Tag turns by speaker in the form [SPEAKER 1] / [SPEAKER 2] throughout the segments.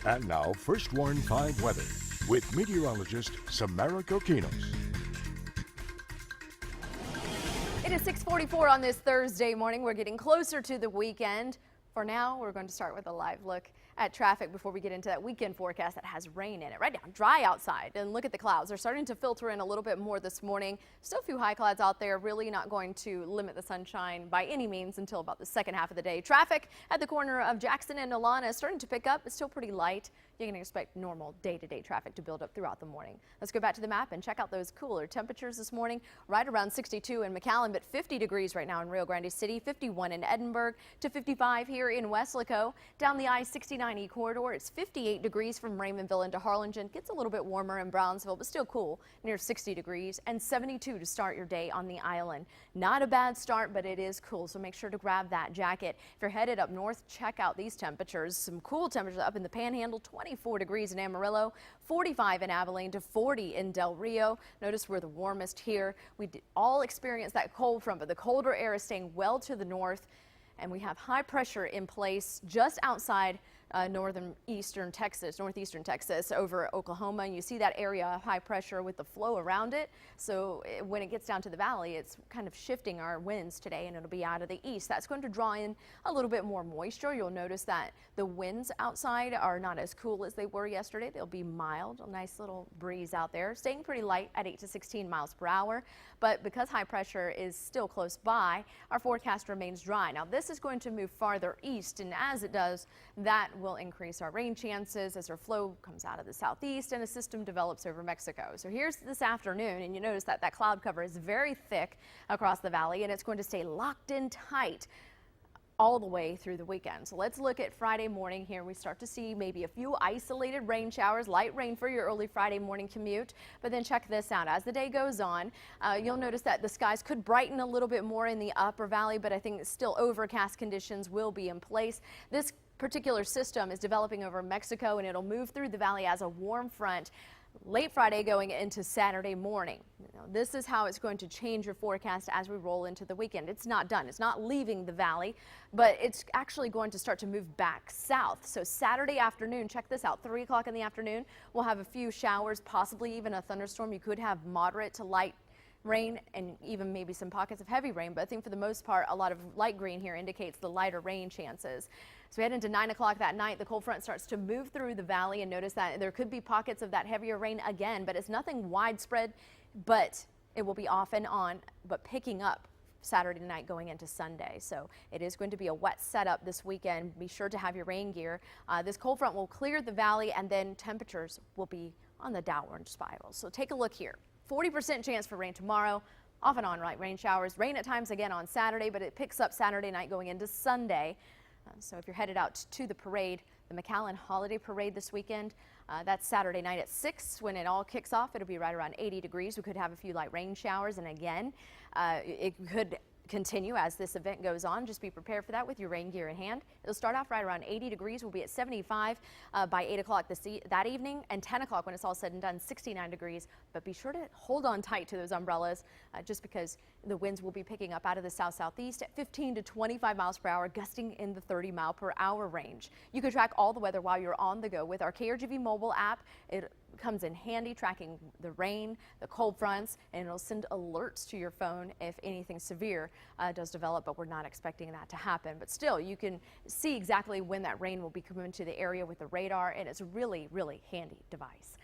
[SPEAKER 1] And now, First Warn 5 weather with meteorologist Samara Kokinos.
[SPEAKER 2] It is 6:44 on this Thursday morning. We're getting closer to the weekend. For now, we're going to start with a live look at traffic before we get into that weekend forecast that has rain in it. Right now, dry outside, and look at the clouds. They're starting to filter in a little bit more this morning. Still a few high clouds out there, really not going to limit the sunshine by any means until about the second half of the day. Traffic at the corner of Jackson and Alana is starting to pick up. It's still pretty light. You can expect normal day-to-day traffic to build up throughout the morning. Let's go back to the map and check out those cooler temperatures this morning. Right around 62 in McAllen, but 50 degrees right now in Rio Grande City, 51 in Edinburg to 55 here in Weslaco. Down the I-69E corridor, it's 58 degrees from Raymondville into Harlingen. Gets a little bit warmer in Brownsville, but still cool, near 60 degrees, and 72 to start your day on the island. Not a bad start, but it is cool, so make sure to grab that jacket. If you're headed up north, check out these temperatures. Some cool temperatures up in the Panhandle, 24 degrees in Amarillo, 45 in Abilene to 40 in Del Rio. Notice we're the warmest here. We all experience that cold front, but the colder air is staying well to the north, and we have high pressure in place just outside northeastern Texas over Oklahoma. And you see that area of high pressure with the flow around it. So when it gets down to the valley, it's kind of shifting our winds today, and it'll be out of the east. That's going to draw in a little bit more moisture. You'll notice that the winds outside are not as cool as they were yesterday. They'll be mild, a nice little breeze out there, staying pretty light at 8 to 16 miles per hour. But because high pressure is still close by, our forecast remains dry. Now this is going to move farther east, and as it does, that will increase our rain chances as our flow comes out of the southeast and a system develops over Mexico. So here's this afternoon, and you notice that that cloud cover is very thick across the valley, and it's going to stay locked in tight all the way through the weekend. So let's look at Friday morning here. We start to see maybe a few isolated rain showers, light rain for your early Friday morning commute. But then check this out. As the day goes on, you'll notice that the skies could brighten a little bit more in the upper valley, but I think still overcast conditions will be in place. This particular system is developing over Mexico, and it'll move through the valley as a warm front late Friday going into Saturday morning. Now, this is how it's going to change your forecast as we roll into the weekend. It's not done. It's not leaving the valley, but it's actually going to start to move back south. So Saturday afternoon, check this out, 3 o'clock in the afternoon, we'll have a few showers, possibly even a thunderstorm. You could have moderate to light rain and even maybe some pockets of heavy rain, but I think for the most part a lot of light green here indicates the lighter rain chances. So we head into 9 o'clock that night, the cold front starts to move through the valley, and notice that there could be pockets of that heavier rain again, but it's nothing widespread, but it will be off and on, but picking up Saturday night going into Sunday. So it is going to be a wet setup this weekend. Be sure to have your rain gear. This cold front will clear the valley, and then temperatures will be on the downward spiral. So take a look here. 40% chance for rain tomorrow, off and on light rain showers. Rain at times again on Saturday, but it picks up Saturday night going into Sunday. So if you're headed out to the parade, the McAllen Holiday Parade this weekend, that's Saturday night at 6 when it all kicks off. It'll be right around 80 degrees. We could have a few light rain showers, and again, it could continue as this event goes on. Just be prepared for that with your rain gear in hand. It'll start off right around 80 degrees. We'll be at 75 by 8 o'clock that evening, and 10 o'clock when it's all said and done, 69 degrees. But be sure to hold on tight to those umbrellas just because the winds will be picking up out of the south-southeast at 15 to 25 miles per hour, gusting in the 30-mile-per-hour range. You can track all the weather while you're on the go with our KRGV mobile app. It comes in handy tracking the rain, the cold fronts, and it'll send alerts to your phone if anything severe does develop, but we're not expecting that to happen. But still, you can see exactly when that rain will be coming to the area with the radar, and it's a really, really handy device.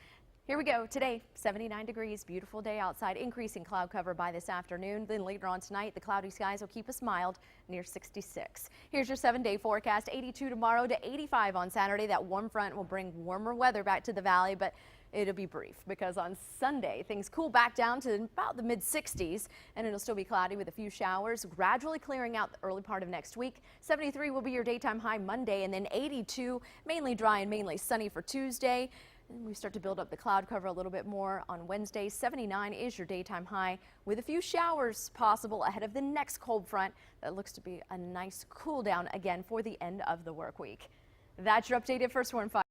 [SPEAKER 2] Here we go. Today, 79 degrees, beautiful day outside, increasing cloud cover by this afternoon. Then later on tonight, the cloudy skies will keep us mild near 66. Here's your 7-day forecast. 82 tomorrow to 85 on Saturday. That warm front will bring warmer weather back to the valley, but it'll be brief because on Sunday, things cool back down to about the mid-60s, and it'll still be cloudy with a few showers, gradually clearing out the early part of next week. 73 will be your daytime high Monday, and then 82, mainly dry and mainly sunny for Tuesday. And we start to build up the cloud cover a little bit more on Wednesday. 79 is your daytime high with a few showers possible ahead of the next cold front that looks to be a nice cool down again for the end of the work week. That's your updated First Warn 5.